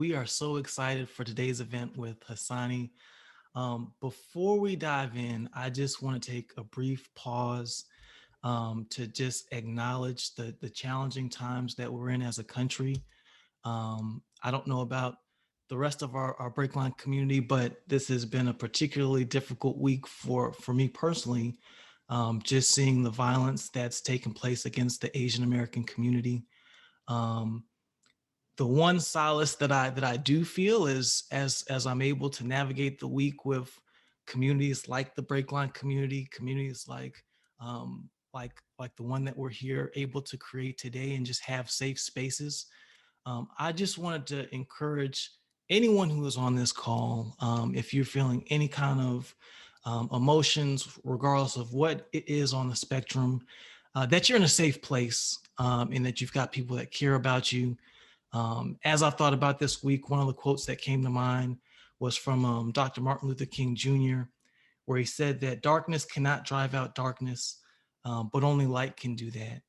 We are so excited for today's event with Hasani. Before we dive in, I just want to take a brief pause to just acknowledge the challenging times that we're in as a country. I don't know about the rest of our BreakLine community, but this has been a particularly difficult week for me personally. Just seeing the violence that's taken place against the Asian American community. Um, the one solace that I do feel is as I'm able to navigate the week with communities like the Breakline community, communities like the one that we're here able to create today and just have safe spaces. I just wanted to encourage anyone who is on this call, if you're feeling any kind of emotions, regardless of what it is on the spectrum, that you're in a safe place and that you've got people that care about you. As I thought about this week, one of the quotes that came to mind was from Dr. Martin Luther King Jr., where he said that darkness cannot drive out darkness, but only light can do that.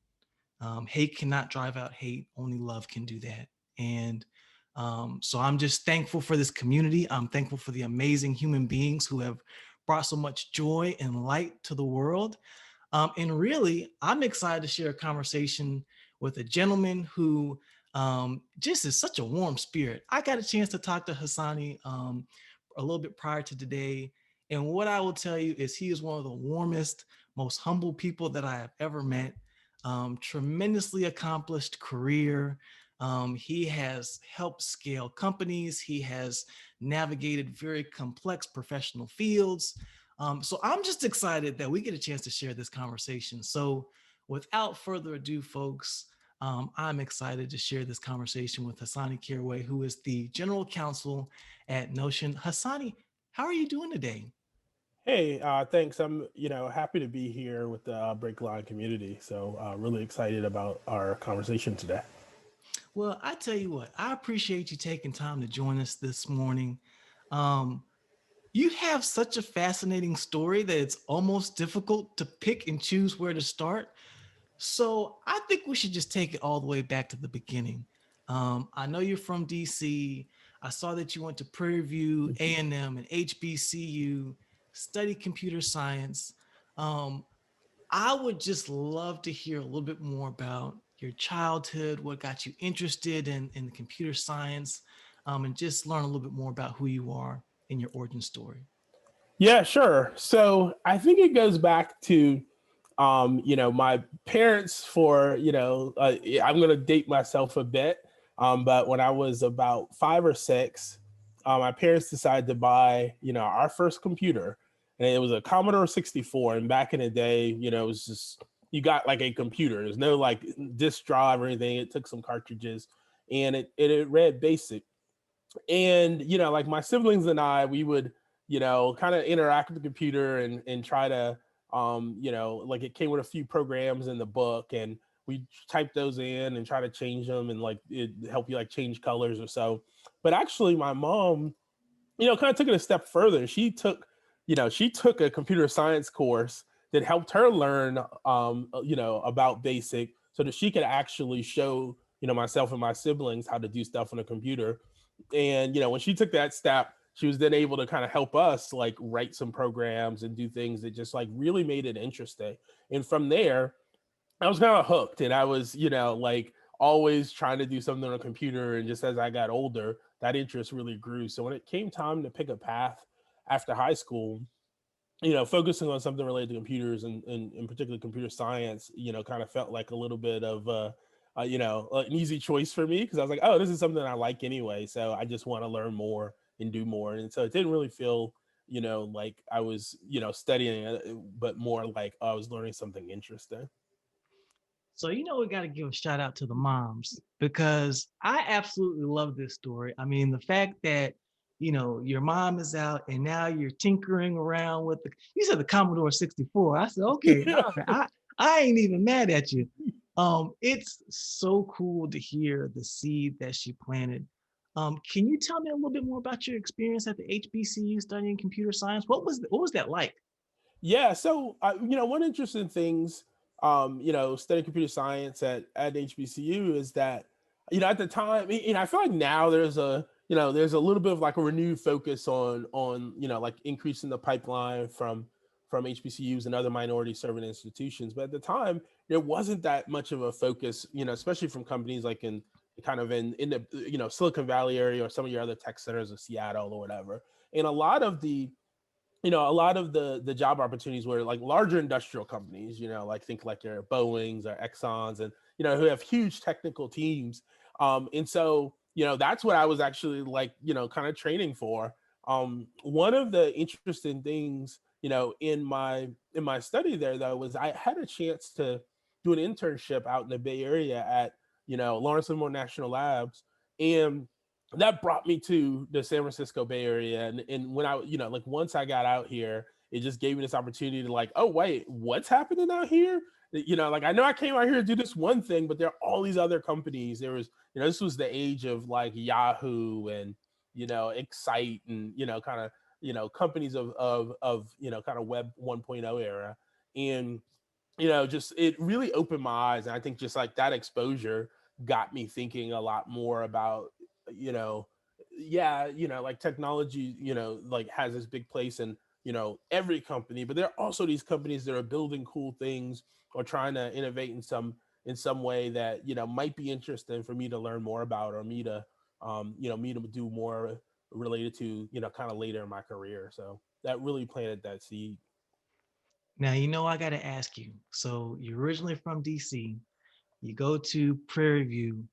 Hate cannot drive out hate, only love can do that. And so I'm just thankful for this community. I'm thankful for the amazing human beings who have brought so much joy and light to the world. And really, I'm excited to share a conversation with a gentleman who just is such a warm spirit. I got a chance to talk to Hasani a little bit prior to today. And what I will tell you is he is one of the warmest, most humble people that I have ever met. Tremendously accomplished career. He has helped scale companies. He has navigated very complex professional fields. So I'm just excited that we get a chance to share this conversation. So without further ado, folks, I'm excited to share this conversation with Hasani Caraway, who is the general counsel at Notion. Hasani, how are you doing today? Hey, thanks. I'm, happy to be here with the BreakLine community. So, really excited about our conversation today. Well, I tell you what, I appreciate you taking time to join us this morning. Um, you have such a fascinating story that it's almost difficult to pick and choose where to start. So I think we should just take it all the way back to the beginning. I know you're from DC. I saw that you went to Prairie View, A&M, and HBCU, studied computer science. Um, I would just love to hear a little bit more about your childhood, what got you interested in computer science, and just learn a little bit more about who you are and your origin story. Yeah, sure. So, I think it goes back to, my parents for, I'm going to date myself a bit. But when I was about 5 or 6, my parents decided to buy, our first computer. And it was a Commodore 64. And back in the day, it was just, you got like a computer. There's no like disk drive or anything. It took some cartridges and it read BASIC. And, like my siblings and I, we would, kind of interact with the computer and try to, like it came with a few programs in the book and we type those in and try to change them and like it help you like change colors or so. But actually my mom, kind of took it a step further. She took a computer science course that helped her learn, about BASIC so that she could actually show, myself and my siblings how to do stuff on a computer. And, when she took that step, she was then able to kind of help us like write some programs and do things that just like really made it interesting. And from there, I was kind of hooked and I was, like always trying to do something on a computer. And just as I got older, that interest really grew. So when it came time to pick a path after high school, focusing on something related to computers and in particular computer science, kind of felt like a little bit of, an easy choice for me because I was like, oh, this is something I like anyway. So I just want to learn more and do more. And so it didn't really feel, like I was, studying it, but more like I was learning something interesting. So, we got to give a shout out to the moms because I absolutely love this story. I mean, the fact that, your mom is out and now you're tinkering around with you said the Commodore 64. I said, okay, Yeah. all right, I ain't even mad at you. It's so cool to hear the seed that she planted. Can you tell me a little bit more about your experience at the HBCU studying computer science? What was that like? Yeah. So, one interesting things, studying computer science at HBCU is that, at the time, I feel like now there's there's a little bit of like a renewed focus on like increasing the pipeline from HBCUs and other minority serving institutions. But at the time, there wasn't that much of a focus, especially from companies like in kind of in the Silicon Valley area or some of your other tech centers of Seattle or whatever. And a lot of the job opportunities were like larger industrial companies, like think like your Boeings or Exxons, and who have huge technical teams. And so that's what I was actually like kind of training for. One of the interesting things in my study there though was I had a chance to do an internship out in the Bay Area at Lawrence Livermore National Labs, and that brought me to the San Francisco Bay Area. And when I, like once I got out here, it just gave me this opportunity to like, oh wait, what's happening out here? Like I know I came out here to do this one thing, but there are all these other companies. There was, this was the age of like Yahoo and Excite and kind of companies of kind of Web 1.0 era. And just it really opened my eyes. And I think just like that exposure got me thinking a lot more about, you know, yeah, like technology, like has this big place in, every company, but there are also these companies that are building cool things or trying to innovate in some way that, might be interesting for me to learn more about, or me to do more related to, kind of later in my career. So that really planted that seed. Now, I got to ask you. So you're originally from DC, you go to Prairie View,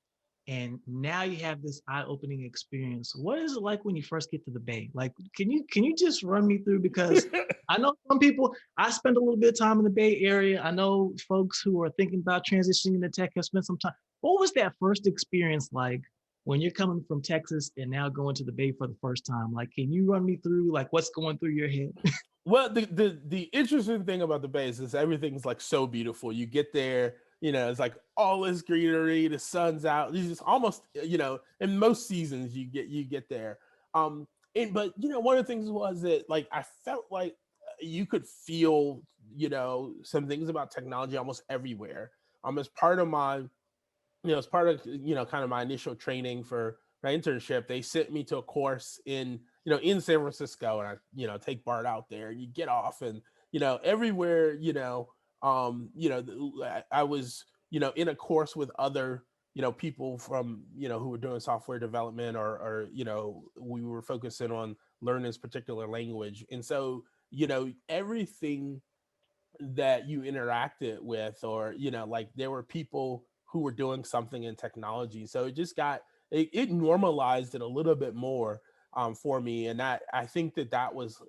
and now you have this eye-opening experience. What is it like when you first get to the Bay? Like, can you just run me through? Because I know some people, I spend a little bit of time in the Bay Area. I know folks who are thinking about transitioning into tech have spent some time. What was that first experience like when you're coming from Texas and now going to the Bay for the first time? Like, can you run me through like what's going through your head? Well, the interesting thing about the Bay is everything's like so beautiful. You get there, it's like all this greenery, the sun's out. You just almost, in most seasons you get there. But one of the things was that like I felt like you could feel, some things about technology almost everywhere. As part of my as part of kind of my initial training for my internship, they sent me to a course in San Francisco, and I take Bart out there, and you get off, and everywhere, I was in a course with other people from who were doing software development, or we were focusing on learning this particular language. And so everything that you interacted with, or like there were people who were doing something in technology, so it just it normalized it a little bit more for me. And that, I think that was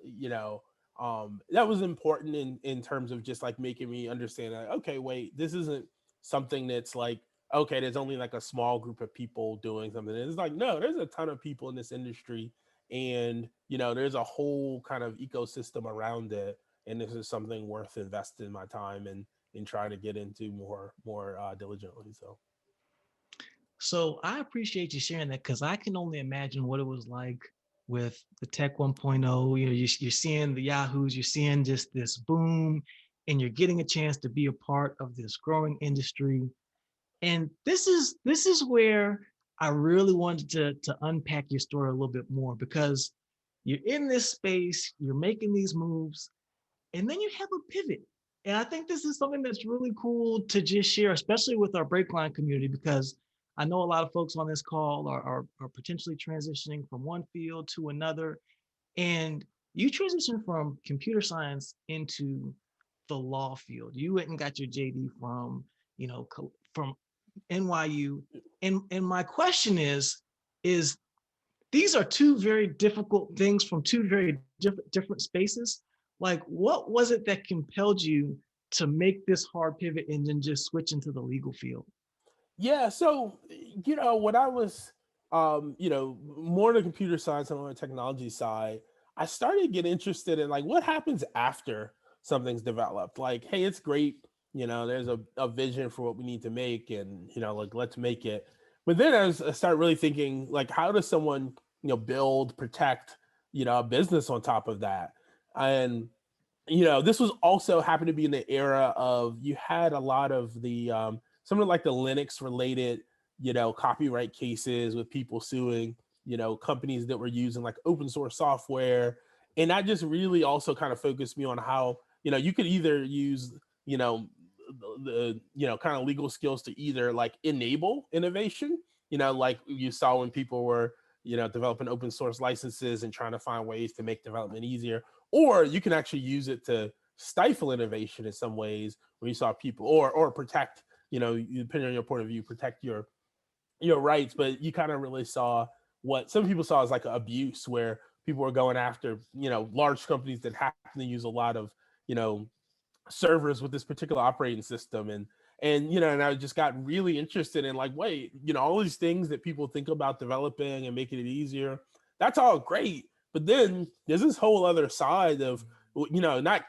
that was important in terms of just like making me understand that, okay, wait, this isn't something that's like, okay, there's only like a small group of people doing something. It's like, no, there's a ton of people in this industry, and there's a whole kind of ecosystem around it, and this is something worth investing my time in trying to get into more diligently. So So I appreciate you sharing that, because I can only imagine what it was like with the Tech 1.0. You're seeing the Yahoos, you're seeing just this boom, and you're getting a chance to be a part of this growing industry. And this is where I really wanted to unpack your story a little bit more, because you're in this space, you're making these moves, and then you have a pivot. And I think this is something that's really cool to just share, especially with our BreakLine community, because I know a lot of folks on this call are potentially transitioning from one field to another. And you transitioned from computer science into the law field. You went and got your JD from NYU. And my question is these are two very difficult things from two very different spaces. Like, what was it that compelled you to make this hard pivot and then just switch into the legal field? yeah, so when I was more the computer science and on the technology side, I started to get interested in like what happens after something's developed. Like, hey, it's great, there's a vision for what we need to make, and like let's make it. But then I started really thinking like, how does someone build, protect, a business on top of that? And this was also happened to be in the era of, you had a lot of the some of like the Linux related, copyright cases with people suing. companies that were using like open source software. And that just really also kind of focused me on how, you could either use, you know, kind of legal skills to either like enable innovation, like you saw when people were, developing open source licenses and trying to find ways to make development easier, or you can actually use it to stifle innovation in some ways where you saw people or protect, depending on your point of view, protect your rights. But you kind of really saw what some people saw as like abuse, where people were going after, large companies that happen to use a lot of, you know, servers with this particular operating system. And I just got really interested in like, wait, all these things that people think about developing and making it easier, that's all great. But then there's this whole other side of, not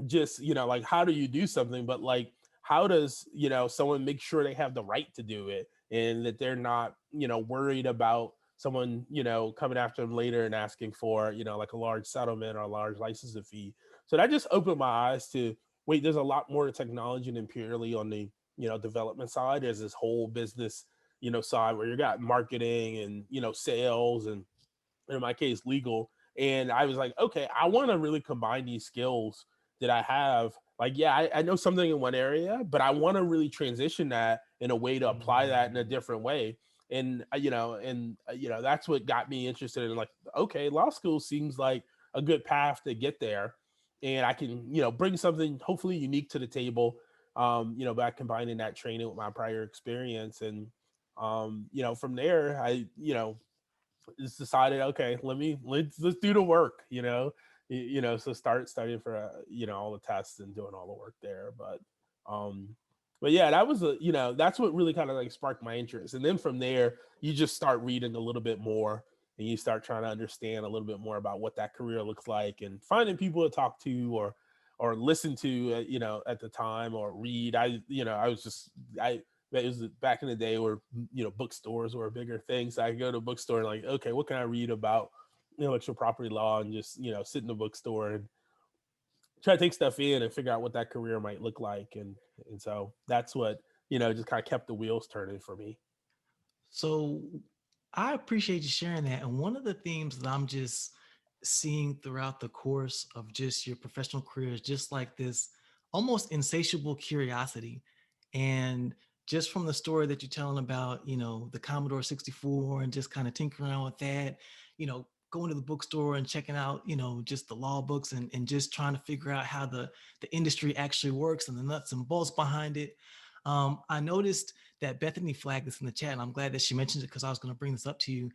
just, like how do you do something, but like how does, someone make sure they have the right to do it and that they're not, worried about someone, coming after them later and asking for, like a large settlement or a large licensing fee. So that just opened my eyes to, wait, there's a lot more to technology than purely on the, development side. There's this whole business, side where you got marketing and, sales and, in my case, legal. And I was like, okay, I want to really combine these skills that I have. Like, yeah, I know something in one area, but I want to really transition that in a way to apply that in a different way. And that's what got me interested in like, okay, law school seems like a good path to get there, and I can, bring something hopefully unique to the table, by combining that training with my prior experience. And from there, I just decided, okay, let's do the work, so start studying for all the tests and doing all the work there. But yeah, that was that's what really kind of like sparked my interest. And then from there, you just start reading a little bit more, and you start trying to understand a little bit more about what that career looks like, and finding people to talk to or listen to, at the time, or read. I was just I it was back in the day where, bookstores were a bigger thing. So I go to a bookstore and like, okay, what can I read about intellectual property law, and just, sit in the bookstore and try to take stuff in and figure out what that career might look like. And so that's what, just kind of kept the wheels turning for me. So I appreciate you sharing that. And one of the themes that I'm just seeing throughout the course of just your professional career is just like this almost insatiable curiosity. And just from the story that you're telling about, the Commodore 64 and just kind of tinkering around with that, going to the bookstore and checking out, just the law books and just trying to figure out how the industry actually works and the nuts and bolts behind it. I noticed that Bethany flagged this in the chat, and I'm glad that she mentioned it because I was going to bring this up to you.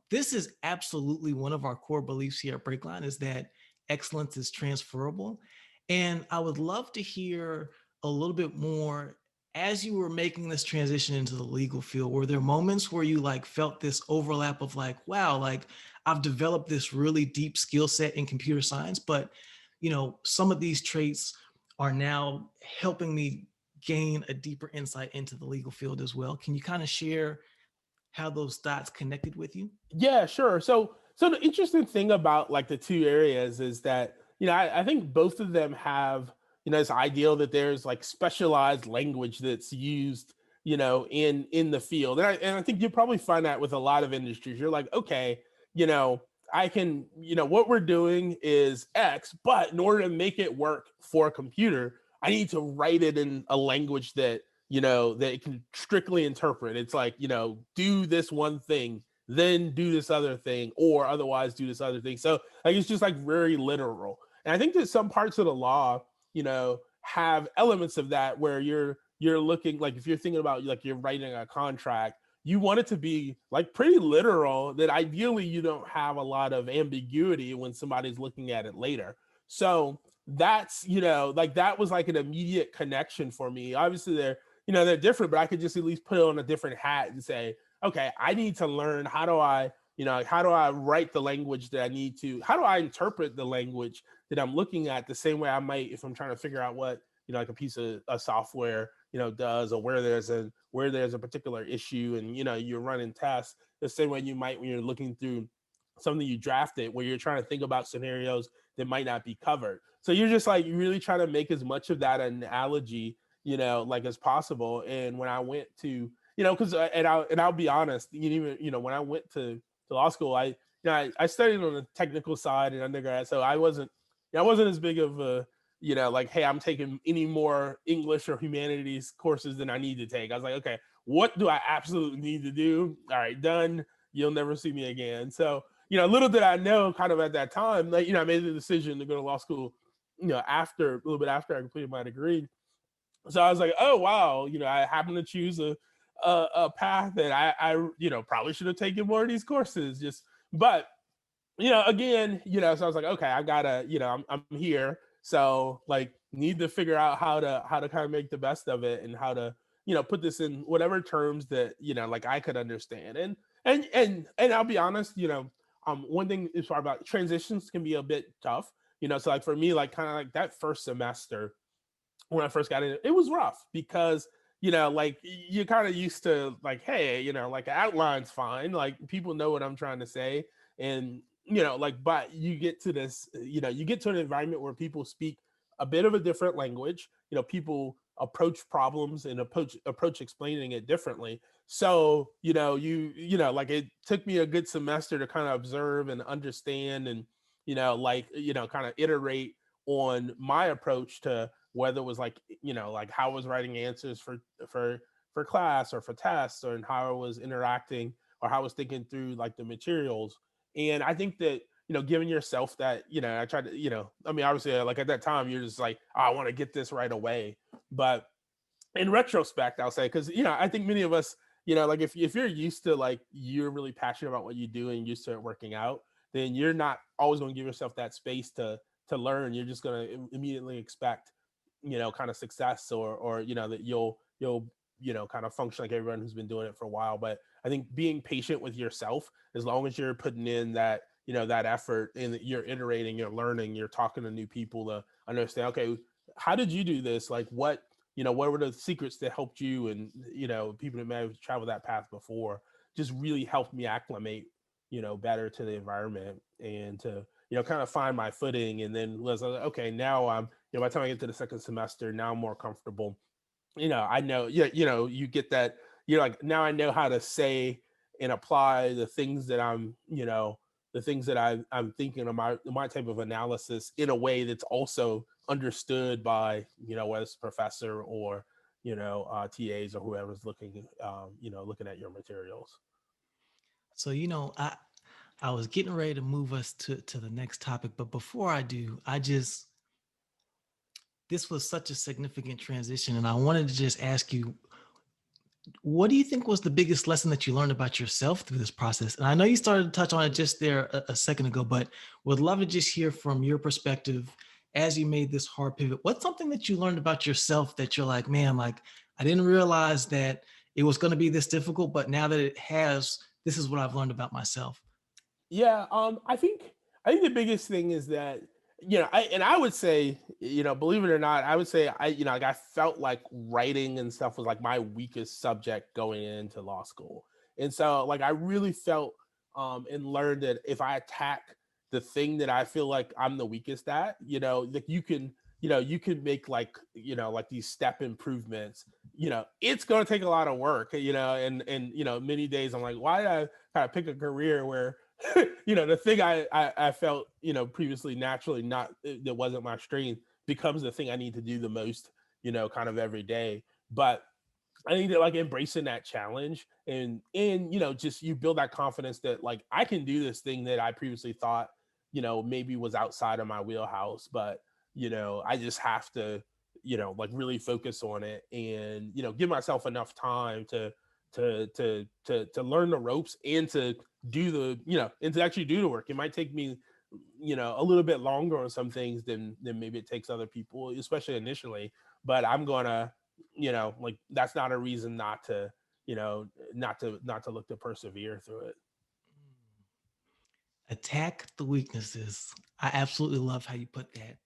This is absolutely one of our core beliefs here at BreakLine, is that excellence is transferable. And I would love to hear a little bit more as you were making this transition into the legal field. Were there moments where you like felt this overlap of like, wow, like I've developed this really deep skill set in computer science, but some of these traits are now helping me gain a deeper insight into the legal field as well. Can you kind of share how those dots connected with you? Yeah, sure. So the interesting thing about like the two areas is that, I think both of them have, this ideal that there's like specialized language that's used, in the field. And I think you probably find that with a lot of industries. You're like, okay, I can, what we're doing is X, but in order to make it work for a computer, I need to write it in a language that, that it can strictly interpret. It's like, do this one thing, then do this other thing, or otherwise do this other thing. So like it's just like very literal. And I think that some parts of the law, have elements of that where you're looking, like if you're thinking about like you're writing a contract, you want it to be like pretty literal, that ideally you don't have a lot of ambiguity when somebody's looking at it later. So that's, like that was like an immediate connection for me. Obviously they're different, but I could just at least put on a different hat and say, okay, I need to learn how do I, how do I write the language that I need to, how do I interpret the language that I'm looking at the same way I might if I'm trying to figure out what, like a piece of a software, does, or where there's a particular issue, and you're running tests the same way you might when you're looking through something you drafted, where you're trying to think about scenarios that might not be covered. So you're just like really trying to make as much of that analogy, like as possible. And when I went to because I'll be honest, even when I went to law school, I studied on the technical side in undergrad, so I wasn't as big of a like, hey, I'm taking any more English or humanities courses than I need to take. I was like, okay, what do I absolutely need to do? All right, done. You'll never see me again. So, little did I know kind of at that time, like, I made the decision to go to law school, after a little bit after I completed my degree. So I was like, oh wow, I happen to choose a path that I probably should have taken more of these courses. But again, so I was like, okay, I gotta, I'm here, so like need to figure out how to kind of make the best of it and how to put this in whatever terms that like I could understand. And I'll be honest, one thing is about transitions can be a bit tough. So like for me, like kind of like that first semester when I first got in, it was rough because like you're kind of used to like, hey, like an outline's fine, like people know what I'm trying to say, and like, but you get to this, you get to an environment where people speak a bit of a different language. People approach problems and approach explaining it differently. So like it took me a good semester to kind of observe and understand and like kind of iterate on my approach to whether it was like like how I was writing answers for class or for tests, or in how I was interacting or how I was thinking through like the materials. And I think that giving yourself that, I tried to, I mean, obviously, like at that time, you're just like, oh, I want to get this right away. But in retrospect, I'll say, because I think many of us, like if you're used to like you're really passionate about what you do and used to it working out, then you're not always going to give yourself that space to learn. You're just going to immediately expect kind of success, or that you'll kind of function like everyone who's been doing it for a while. But I think being patient with yourself, as long as you're putting in that that effort and you're iterating, you're learning, you're talking to new people to understand, okay, how did you do this, like what were the secrets that helped you, and people that may have traveled that path before, just really helped me acclimate better to the environment and to kind of find my footing. And then was like, okay, now I'm by the time I get to the second semester, now I'm more comfortable. I know, you get that, you're like, now I know how to say and apply the things that the things that I'm thinking of my type of analysis in a way that's also understood by, whether it's a professor or, TAs or whoever's looking, looking at your materials. So, I was getting ready to move us to the next topic, but before I do, this was such a significant transition, and I wanted to just ask you, what do you think was the biggest lesson that you learned about yourself through this process? And I know you started to touch on it just there a second ago, but would love to just hear from your perspective as you made this hard pivot. What's something that you learned about yourself that you're like, man, like I didn't realize that it was going to be this difficult, but now that it has, this is what I've learned about myself. Yeah, I think the biggest thing is that I would say, believe it or not, I would say like I felt like writing and stuff was like my weakest subject going into law school. And so like I really felt and learned that if I attack the thing that I feel like I'm the weakest at, like you can make like like these step improvements. It's going to take a lot of work, and many days I'm like, why did I kind of pick a career where the thing I felt previously naturally not, that wasn't my strength, becomes the thing I need to do the most, kind of every day. But I think that like embracing that challenge, and just you build that confidence that like I can do this thing that I previously thought maybe was outside of my wheelhouse. But I just have to like really focus on it, and give myself enough time to learn the ropes, and to do the and to actually do the work. It might take me a little bit longer on some things than maybe it takes other people, especially initially. But I'm gonna like that's not a reason not to not to look to persevere through it. Attack the weaknesses. I absolutely love how you put that.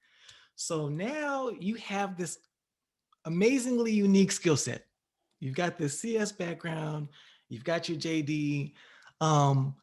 So now you have this amazingly unique skill set. You've got this CS background, you've got your JD. Um,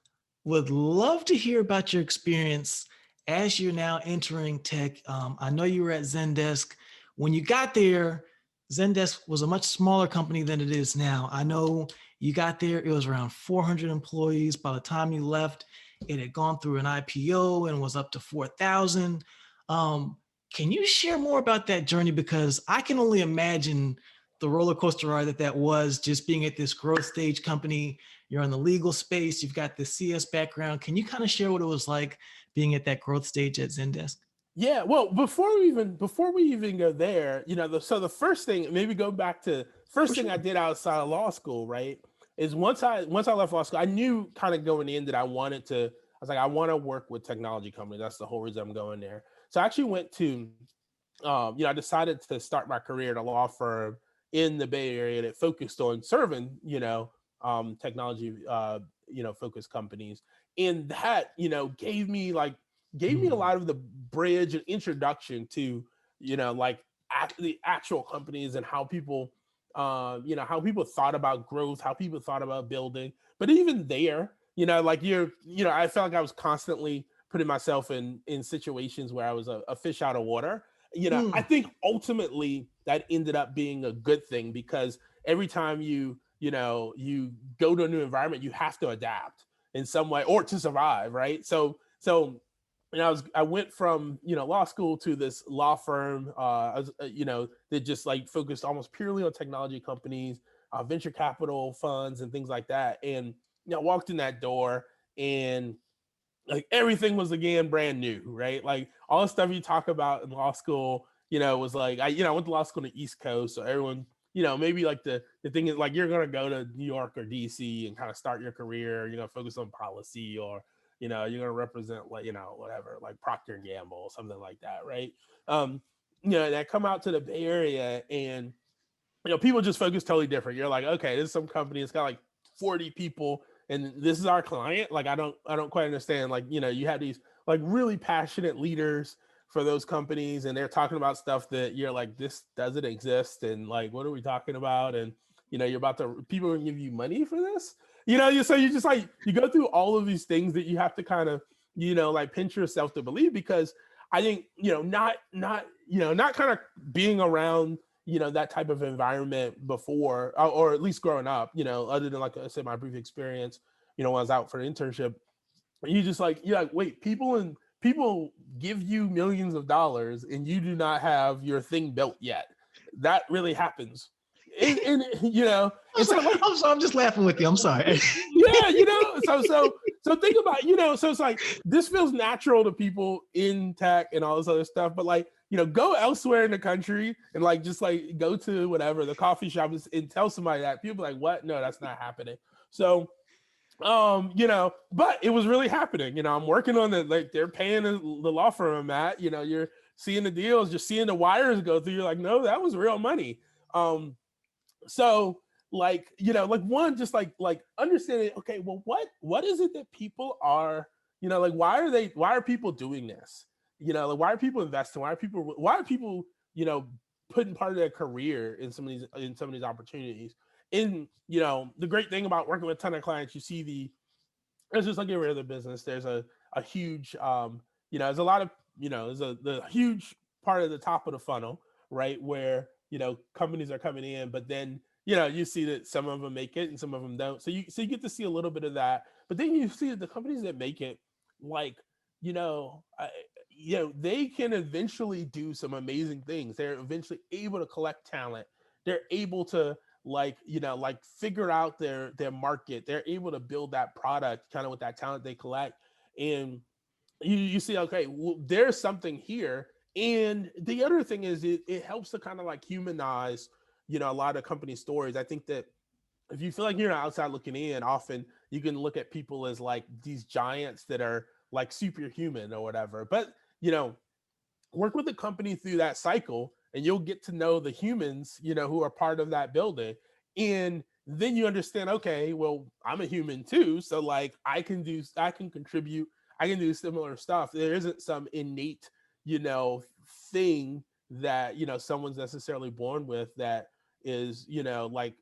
would love to hear about your experience as you're now entering tech. I know you were at Zendesk. When you got there, Zendesk was a much smaller company than it is now. I know you got there, it was around 400 employees. By the time you left, it had gone through an IPO and was up to 4,000. Um, can you share more about that journey? Because I can only imagine the roller coaster ride that was, just being at this growth stage company. You're in the legal space, you've got the CS background. Can you kind of share what it was like being at that growth stage at Zendesk? Yeah, well, before we even go there, so the first thing, maybe go back to For first thing I sure. did outside of law school, right? Is once I left law school, I knew kind of going in that I was like, I want to work with technology companies. That's the whole reason I'm going there. So I actually went to I decided to start my career at a law firm in the Bay Area that focused on serving, technology, focused companies. And that, gave me a Mm, lot of the bridge and introduction to, like the actual companies and how people thought about growth, how people thought about building. But even there, I felt like I was constantly putting myself in situations where I was a fish out of water. I mm, think ultimately that ended up being a good thing because every time you go to a new environment, you have to adapt in some way or to survive, right? I went from law school to this law firm, that just like focused almost purely on technology companies, venture capital funds, and things like that. And I walked in that door, and like everything was again brand new, right? Like all the stuff you talk about in law school, was like I went to law school in the East Coast, so everyone, maybe like the thing is like you're gonna go to New York or DC and kind of start your career, focus on policy, or you're gonna represent like whatever, like Procter and Gamble, something like that, right? Um, that come out to the Bay Area, and people just focus totally different. You're like, okay, this is some company, it's got like 40 people, and this is our client. Like, I don't quite understand. Like, you have these like really passionate leaders for those companies, and they're talking about stuff that you're like, this doesn't exist, and like, what are we talking about? And you're about to people are gonna give you money for this. You just like you go through all of these things that you have to kind of like pinch yourself to believe, because I think not kind of being around that type of environment before, or at least growing up, other than like I said, my brief experience, when I was out for an internship. You're like, wait, people give you millions of dollars and you do not have your thing built yet. That really happens. I'm And sorry. so like, I'm just laughing with you. I'm sorry. yeah, so think about, so it's like this feels natural to people in tech and all this other stuff, but like, go elsewhere in the country and like just like go to whatever the coffee shop and tell somebody that, people are like, what? No, that's not happening. So but it was really happening. I'm working on the, like, they're paying the law firm I'm at, you're seeing the deals, just seeing the wires go through, you're like, no, that was real money. So like like one, just like understanding, okay, well, what is it that people are, like, why are people doing this, like, why are people investing, why are people putting part of their career in some of these opportunities. And the great thing about working with a ton of clients, you see there's just like every other business, there's a huge there's a lot of there's the huge part of the top of the funnel, right, where companies are coming in, but then you see that some of them make it and some of them don't, so you get to see a little bit of that. But then you see the companies that make it, like, you know I, they can eventually do some amazing things. They're eventually able to collect talent, they're able to, like figure out their market, they're able to build that product kind of with that talent they collect. And you see, okay, well, there's something here. And the other thing is, it helps to kind of like humanize a lot of company stories. I think that if you feel like you're outside looking in, often you can look at people as like these giants that are like superhuman or whatever. But work with the company through that cycle, and you'll get to know the humans who are part of that building. And then you understand, okay, well, I'm a human too, so like I can contribute, I can do similar stuff. There isn't some innate you know thing that someone's necessarily born with, that is like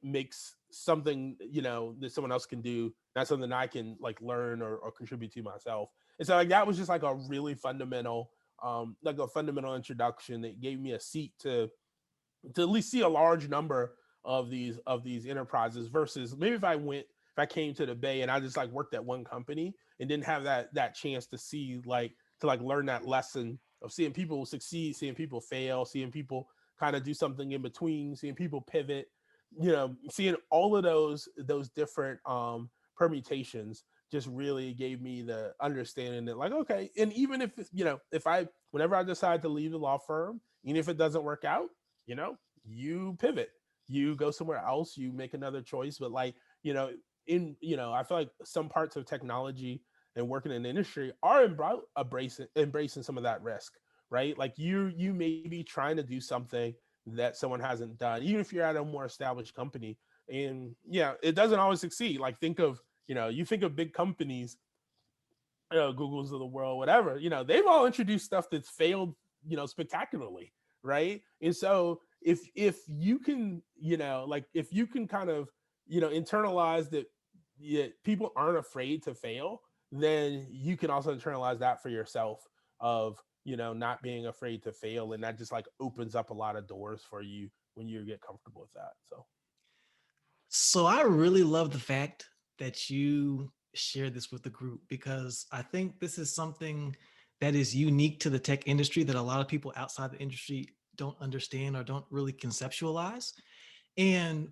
makes something that someone else can do, not something I can like learn or contribute to myself. And so like that was just like a really fundamental introduction that gave me a seat to to at least see a large number of these enterprises versus maybe if I came to the Bay and I just like worked at one company and didn't have that chance to see to like learn that lesson of seeing people succeed, seeing people fail, seeing people kind of do something in between, seeing people pivot, seeing all of those different permutations just really gave me the understanding that like, okay, and even if if I whenever I decide to leave the law firm, even if it doesn't work out, you pivot, you go somewhere else, you make another choice. But like, I feel like some parts of technology and working in the industry are embracing some of that risk, right? Like you may be trying to do something that someone hasn't done, even if you're at a more established company. And yeah, it doesn't always succeed. Like you think of big companies, Googles of the world, whatever, they've all introduced stuff that's failed, spectacularly, right? And so if you can, like if you can kind of, internalize that, yeah, people aren't afraid to fail, then you can also internalize that for yourself of, not being afraid to fail. And that just like opens up a lot of doors for you when you get comfortable with that. So I really love the fact that you share this with the group, because I think this is something that is unique to the tech industry that a lot of people outside the industry don't understand or don't really conceptualize. And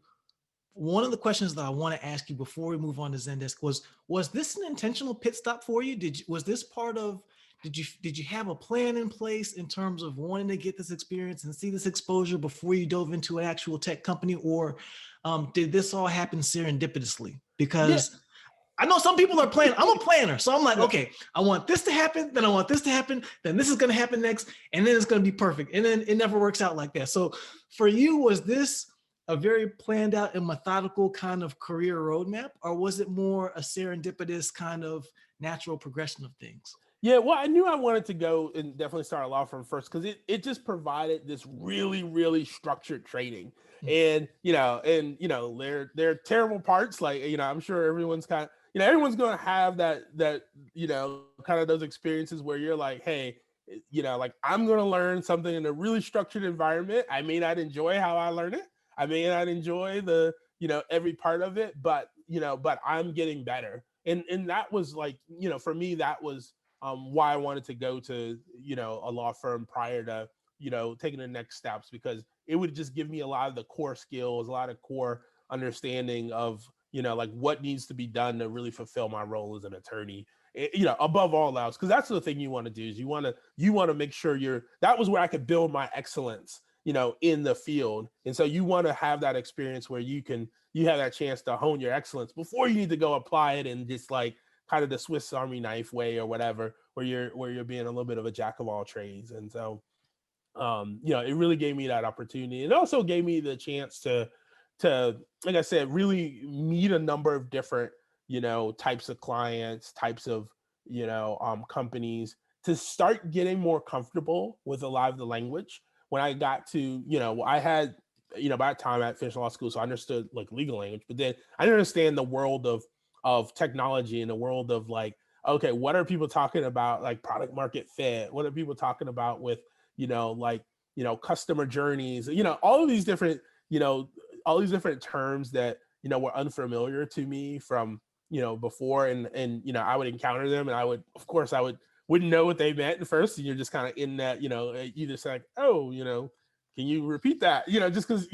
one of the questions that I want to ask you before we move on to Zendesk was this an intentional pit stop for you? Was this part of, did you have a plan in place in terms of wanting to get this experience and see this exposure before you dove into an actual tech company, or did this all happen serendipitously? Yeah. Because I know some people are planning. I'm a planner. So I'm like, Yeah. okay, I want this to happen. Then I want this to happen. Then this is going to happen next. And then it's going to be perfect. And then it never works out like that. So for you, was this a very planned out and methodical kind of career roadmap, or was it more a serendipitous kind of natural progression of things? Yeah, well, I knew I wanted to go and definitely start a law firm first because it just provided this really, really structured training. And there are terrible parts. Like, I'm sure everyone's kind of, everyone's gonna have that kind of those experiences where you're like, hey, like I'm gonna learn something in a really structured environment. I may not enjoy how I learn it. I may not enjoy the, every part of it, but I'm getting better. And that was like, for me, that was why I wanted to go to, a law firm prior to, taking the next steps, because it would just give me a lot of the core skills, a lot of core understanding of, like what needs to be done to really fulfill my role as an attorney, above all else. Cause that's the thing you want to do is you want to make sure that was where I could build my excellence, in the field. And so you want to have that experience where you have that chance to hone your excellence before you need to go apply it and just like, kind of the Swiss Army knife way or whatever, where you're being a little bit of a jack of all trades. And so, it really gave me that opportunity. It also gave me the chance to, like I said, really meet a number of different, types of clients, types of, companies, to start getting more comfortable with a lot of the language. When I got to, I had, by the time I finished law school, so I understood like legal language, but then I didn't understand the world of technology in the world of like, okay, what are people talking about, like product market fit? What are people talking about with, customer journeys, all of these different, all these different terms that, were unfamiliar to me from, before. And, I would encounter them and of course, wouldn't know what they meant at first. And you're just kind of in that, you just like, oh, can you repeat that? Just because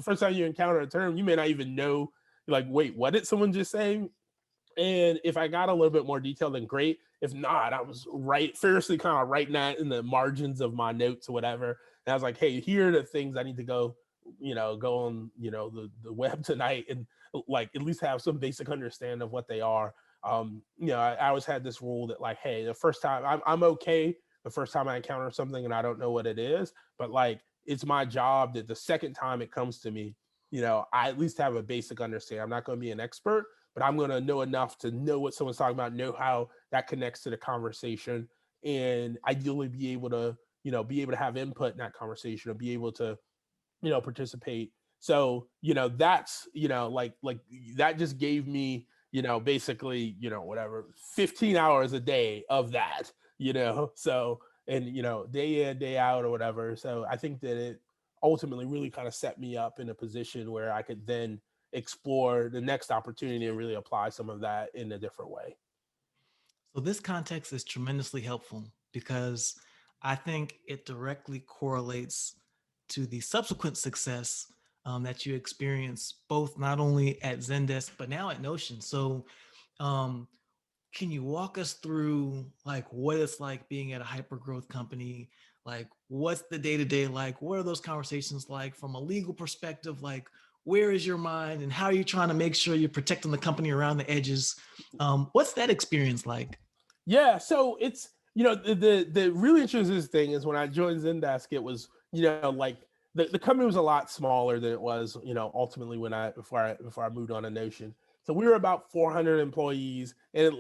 first time you encounter a term, you may not even know, like, wait, what did someone just say? And if I got a little bit more detail, then great. If not, I was fiercely kind of writing that in the margins of my notes or whatever. And I was like, hey, here are the things I need to go on, the web tonight and like at least have some basic understanding of what they are. I always had this rule that like, hey, the first time I'm okay the first time I encounter something and I don't know what it is, but like it's my job that the second time it comes to me, I at least have a basic understanding. I'm not going to be an expert, but I'm going to know enough to know what someone's talking about, know how that connects to the conversation, and ideally be able to, have input in that conversation or be able to, participate. So, that's, like that just gave me, basically, whatever, 15 hours a day of that, so, and, day in, day out or whatever. So I think that it ultimately really kind of set me up in a position where I could then explore the next opportunity and really apply some of that in a different way. So this context is tremendously helpful because I think it directly correlates to the subsequent success that you experience both not only at Zendesk but now at Notion. So um, can you walk us through like what it's like being at a hyper growth company? Like what's the day to day like? What are those conversations like from a legal perspective? Like where is your mind and how are you trying to make sure you're protecting the company around the edges? What's that experience like? Yeah, so it's the really interesting thing is when I joined Zendesk, it was like the company was a lot smaller than it was ultimately when I before I moved on to Notion. So we were about 400 employees, and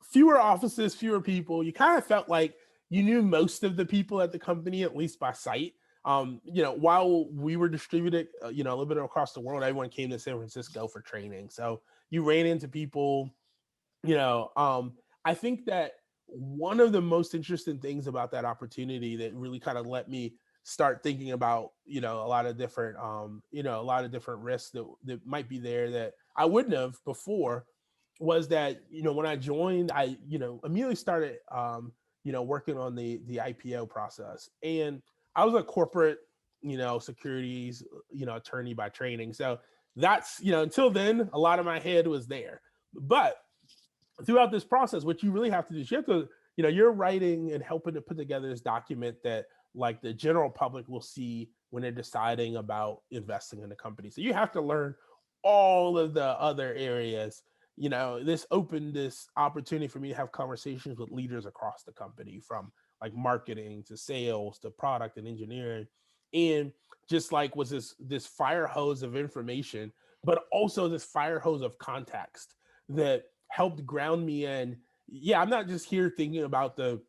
fewer offices, fewer people. You kind of felt like you knew most of the people at the company at least by sight. While we were distributed, a little bit across the world, everyone came to San Francisco for training. So you ran into people you know I think that one of the most interesting things about that opportunity that really kind of let me start thinking about a lot of different a lot of different risks that might be there that I wouldn't have before was that when I joined, I immediately started working on the IPO process. And I was a corporate securities attorney by training, so that's until then a lot of my head was there. But throughout this process, what you really have to do is you have to, you're writing and helping to put together this document that like the general public will see when they're deciding about investing in the company. So you have to learn all of the other areas. This opened this opportunity for me to have conversations with leaders across the company, from like marketing to sales to product and engineering. And just like was this fire hose of information, but also this fire hose of context that helped ground me in. Yeah, I'm not just here thinking about the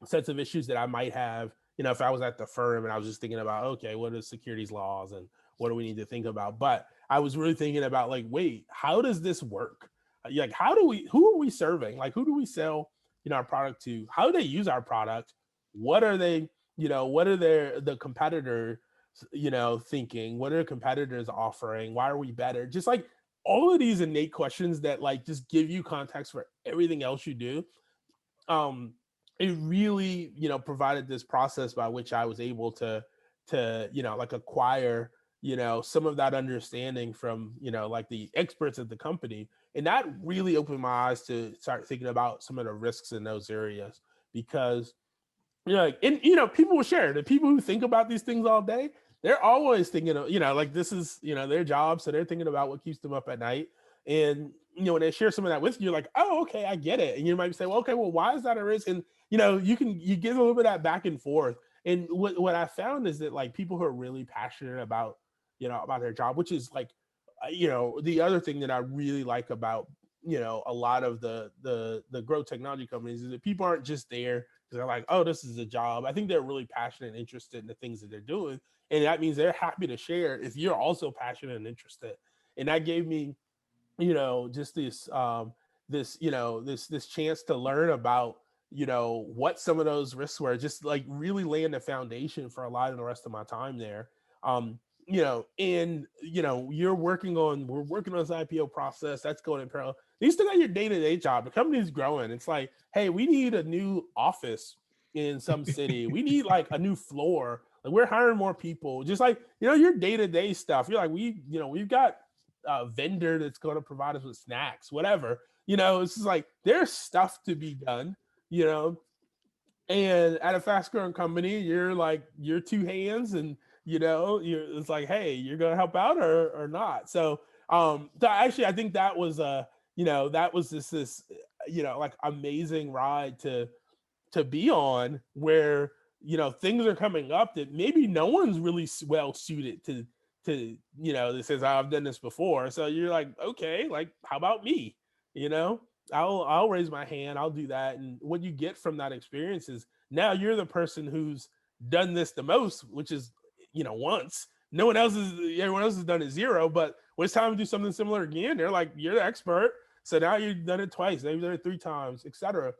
sets of issues that I might have, if I was at the firm and I was just thinking about, okay, what are securities laws and what do we need to think about? But I was really thinking about like, wait, how does this work? Like, who are we serving? Like, who do we sell, our product to? How do they use our product? What are they, what are the competitor, thinking? What are competitors offering? Why are we better? Just like all of these innate questions that like just give you context for everything else you do. um it really provided this process by which I was able to like acquire some of that understanding from like the experts at the company. And that really opened my eyes to start thinking about some of the risks in those areas. Because like, and people will share, the people who think about these things all day, they're always thinking of, like this is, their job. So they're thinking about what keeps them up at night. And, when they share some of that with you, you're like, oh, okay, I get it. And you might say, well, okay, well, why is that a risk? And, you get a little bit of that back and forth. And what I found is that like people who are really passionate about, about their job, which is like, the other thing that I really like about, a lot of the growth technology companies is that people aren't just there because they're like, oh, this is a job. I think they're really passionate and interested in the things that they're doing. And that means they're happy to share if you're also passionate and interested. And that gave me, just this chance to learn about, what some of those risks were, just like really laying the foundation for a lot of the rest of my time there. And we're working on this IPO process that's going in parallel. You still got your day-to-day job. The company's growing. It's like, hey, we need a new office in some city. We need like a new floor. Like we're hiring more people. Just like, your day-to-day stuff. You're like, we've got a vendor that's going to provide us with snacks, whatever. It's just like there's stuff to be done, you know. And at a fast growing company, you're like your two hands, and it's like, hey, you're gonna help out or not. So actually I think that was that was this like amazing ride to be on, where things are coming up that maybe no one's really well suited to that says, I've done this before. So you're like, okay, like how about me? you know I'll raise my hand, I'll do that. And what you get from that experience is now you're the person who's done this the most, which is once. No one else is Everyone else has done it zero, but when it's time to do something similar again, they're like, you're the expert. So now you've done it twice, now you've done it three times, etc.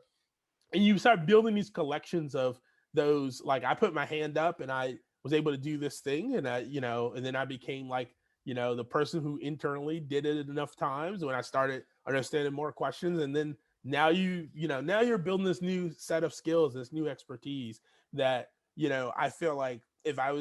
And you start building these collections of those. Like I put my hand up and I was able to do this thing, and and then I became like, the person who internally did it enough times when I started understanding more questions. And then now now you're building this new set of skills, this new expertise that, I feel like if I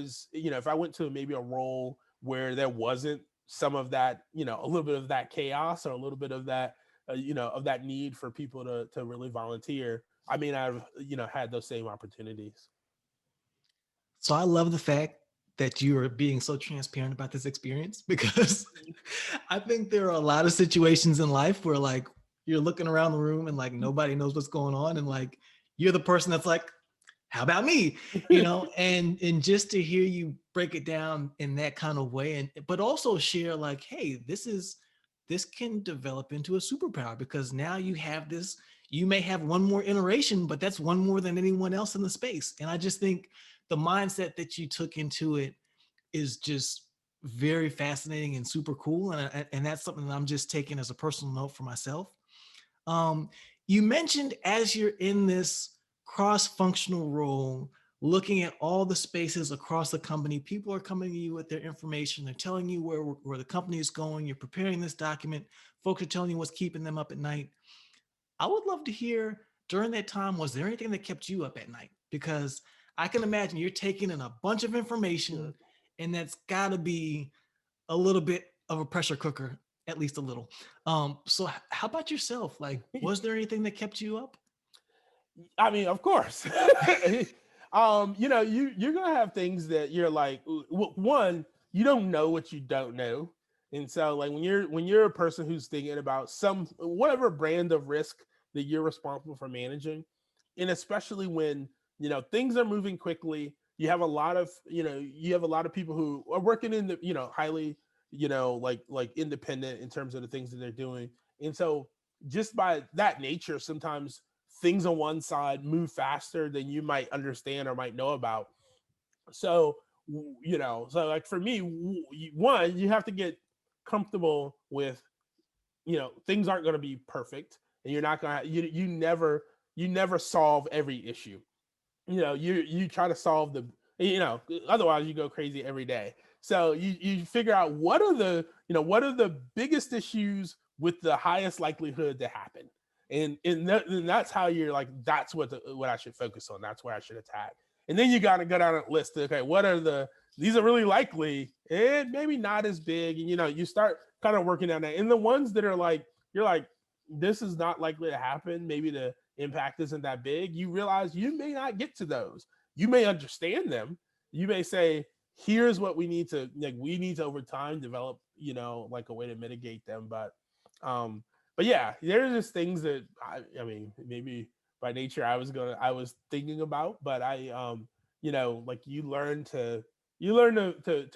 went to maybe a role where there wasn't some of that, a little bit of that chaos, or a little bit of that, of that need for people to really volunteer, I mean, I've, had those same opportunities. So I love the fact that you are being so transparent about this experience, because I think there are a lot of situations in life where like you're looking around the room and like nobody knows what's going on, and like you're the person that's like, how about me? And just to hear you break it down in that kind of way, and but also share like, hey, this can develop into a superpower, because now you have this, you may have one more iteration, but that's one more than anyone else in the space. And I just think the mindset that you took into it is just very fascinating and super cool. And that's something that I'm just taking as a personal note for myself. Um, you mentioned as you're in this cross-functional role, looking at all the spaces across the company, people are coming to you with their information. They're telling you where the company is going. You're preparing this document. Folks are telling you what's keeping them up at night. I would love to hear during that time, was there anything that kept you up at night? Because I can imagine you're taking in a bunch of information, and that's got to be a little bit of a pressure cooker, at least a little. So how about yourself? Like, was there anything that kept you up? I mean, of course. You're gonna have things that you're like, one, you don't know what you don't know. And so like when you're a person who's thinking about some whatever brand of risk that you're responsible for managing, and especially when things are moving quickly, you have a lot of people who are working in the highly like independent in terms of the things that they're doing. And so just by that nature, sometimes things on one side move faster than you might understand or might know about. So, so like for me, one, you have to get comfortable with, things aren't going to be perfect, and you're not going to, you never solve every issue. You try to solve otherwise you go crazy every day. So you figure out what are the biggest issues with the highest likelihood to happen, and that's how you're like, that's what I should focus on, that's where I should attack. And then you got to go down a list. Okay, these are really likely and maybe not as big, and you start kind of working on that. And the ones that are like, you're like, this is not likely to happen, maybe the impact isn't that big, you realize you may not get to those. You may understand them. You may say, here's what we need to over time develop, like a way to mitigate them. But yeah, there's just things that I mean, maybe by nature I was thinking about, but like you learn to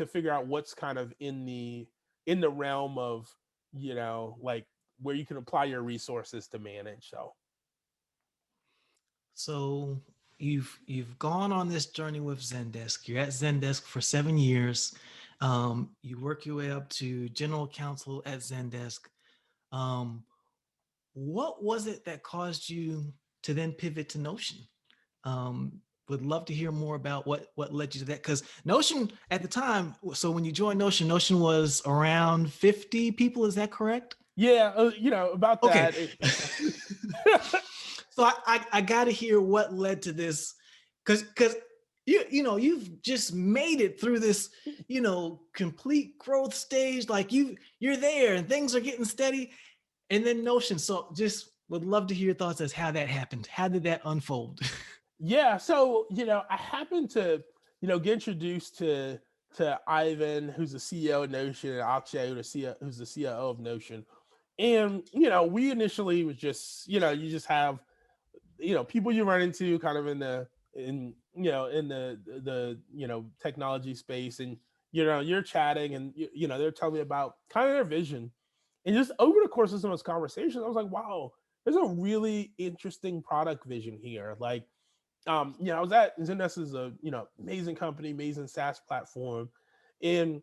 figure out what's kind of in the realm of, like where you can apply your resources to manage. So So you've gone on this journey with Zendesk. You're at Zendesk for 7 years. You work your way up to general counsel at Zendesk. Um, what was it that caused you to then pivot to Notion? Would love to hear more about what led you to that, because Notion at the time. So when you joined Notion, Notion was around 50 people. Is that correct? yeah, about Okay. that. So I got to hear what led to this, because you've just made it through this complete growth stage. Like you're there and things are getting steady, and then Notion. So just would love to hear your thoughts as how that happened. How did that unfold? Yeah, so I happened to get introduced to Ivan, who's the CEO of Notion, and Akshay, who's the COO of Notion. And we initially was just you just have people you run into kind of in the technology space, and you're chatting, and they're telling me about kind of their vision. And just over the course of some of those conversations, I was like, wow, there's a really interesting product vision here. Like, I was at Zendesk, is a amazing company, amazing SaaS platform, and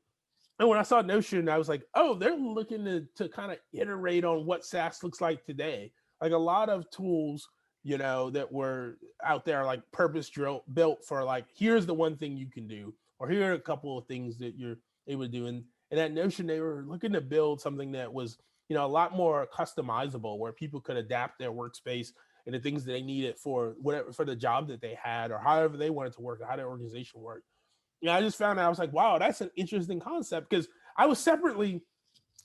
when I saw Notion, I was like, oh, they're looking to kind of iterate on what SaaS looks like today. Like a lot of tools, that were out there, like purpose built for like, here's the one thing you can do. or here are a couple of things that you're able to do. And that notion, they were looking to build something that was, a lot more customizable, where people could adapt their workspace and the things that they needed for whatever, for the job that they had, or however they wanted to work, or how their organization worked. I just found out, I was like, wow, that's an interesting concept, because I was separately,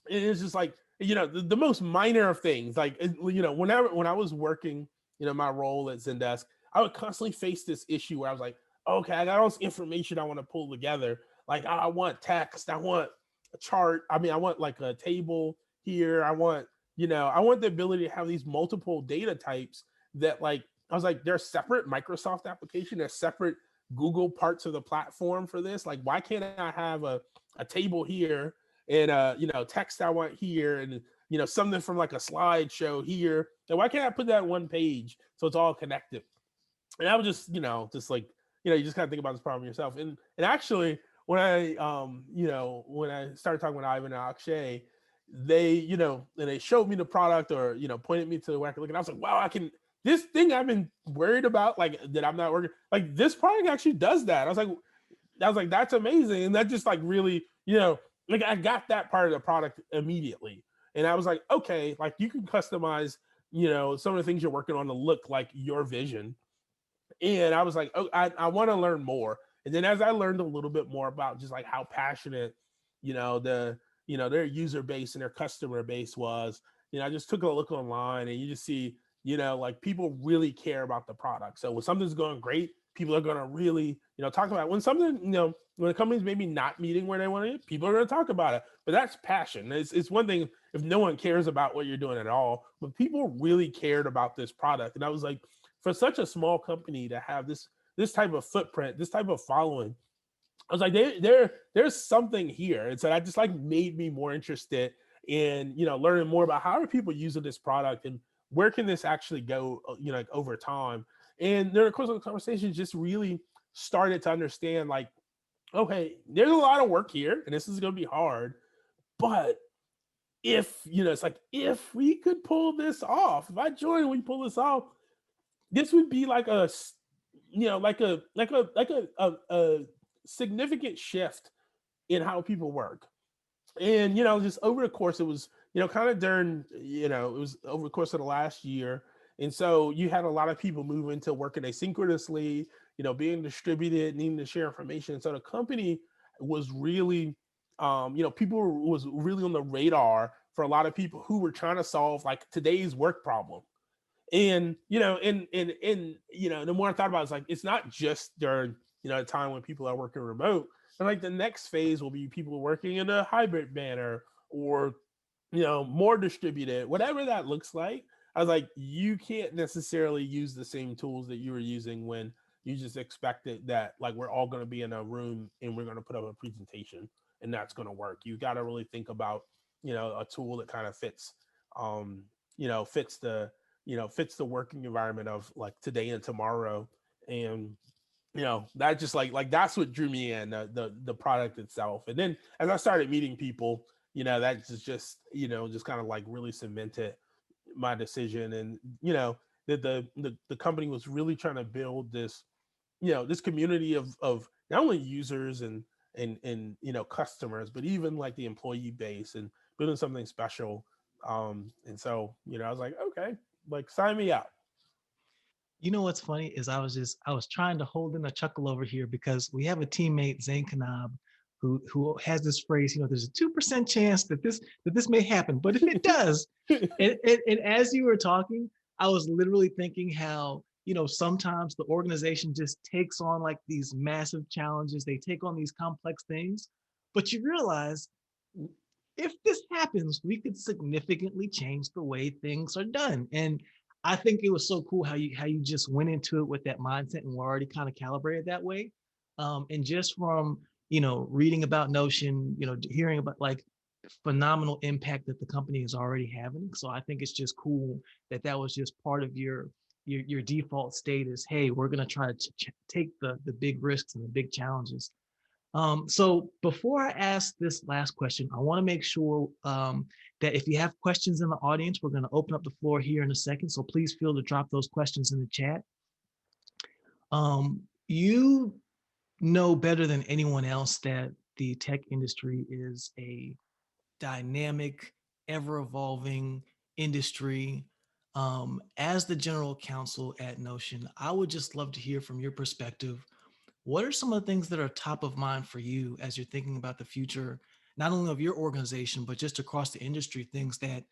it's just like, the most minor of things, like, whenever, when I was working, my role at Zendesk, I would constantly face this issue where I was like, okay, I got all this information I want to pull together. Like, I want text, I want a chart, I want like a table here, I want the ability to have these multiple data types that, like, I was like, they're separate Microsoft application, they're separate Google parts of the platform for this. Like, why can't I have a table here, and text I want here, and something from like a slideshow here, and why can't I put that on one page so it's all connected? And I was just like, you just kind of think about this problem yourself. And actually, when when I started talking with Ivan and Akshay, they, and they showed me the product, or pointed me to where I could look, and I was like, wow, I can, this thing I've been worried about, like, that I'm not working, like, this product actually does that. I was like, that's amazing. And that just, like, really, like, I got that part of the product immediately. And I was like, okay, like, you can customize, some of the things you're working on to look like your vision. And I was like, oh, I want to learn more. And then as I learned a little bit more about just like how passionate, their user base and their customer base was, I just took a look online, and you just see, like, people really care about the product. So when something's going great, people are going to really, talk about it. When something, when a company's maybe not meeting where they want to, people are going to talk about it. But that's passion. It's one thing if no one cares about what you're doing at all, but people really cared about this product. And I was like, for such a small company to have this type of footprint, this type of following, I was like, there's something here. And so that just, like, made me more interested in, learning more about how are people using this product, and where can this actually go, like, over time. And during the course of the conversation, just really started to understand, like, okay, there's a lot of work here, and this is going to be hard, but if, it's like, if we could pull this off, if I join, we pull this off, this would be like a, like a significant shift in how people work. And just over the course, it was, kind of during, it was over the course of the last year. And so you had a lot of people move into working asynchronously, being distributed, needing to share information. So the company was really, people was really on the radar for a lot of people who were trying to solve, like, today's work problem. And the more I thought about it, it's like, it's not just during a time when people are working remote, and like the next phase will be people working in a hybrid manner, or more distributed, whatever that looks like. I was like, you can't necessarily use the same tools that you were using when you just expected that, like, we're all going to be in a room and we're going to put up a presentation and that's going to work. You got to really think about a tool that kind of fits fits the fits the working environment of, like, today and tomorrow. And that just, like that's what drew me in, the product itself. And then as I started meeting people, that just kind of, like, really cemented my decision. And that the company was really trying to build this, this community of not only users and customers, but even, like, the employee base, and building something special. And so I was like, okay, like, sign me up. You know what's funny is I was trying to hold in a chuckle over here, because we have a teammate, Zain Kanab, who has this phrase, there's a 2% chance that this may happen, but if it does, and as you were talking, I was literally thinking how, sometimes the organization just takes on, like, these massive challenges, they take on these complex things, but you realize, if this happens, we could significantly change the way things are done. And I think it was so cool how you just went into it with that mindset, and we're already kind of calibrated that way. And just from reading about Notion, hearing about, like, phenomenal impact that the company is already having. So I think it's just cool that was just part of your default state is, hey, we're gonna try to take the big risks and the big challenges. So before I ask this last question, I want to make sure that if you have questions in the audience, we're going to open up the floor here in a second. So please feel to drop those questions in the chat. You know better than anyone else that the tech industry is a dynamic, ever evolving industry. As the general counsel at Notion, I would just love to hear from your perspective. What are some of the things that are top of mind for you as you're thinking about the future, not only of your organization, but just across the industry, things that,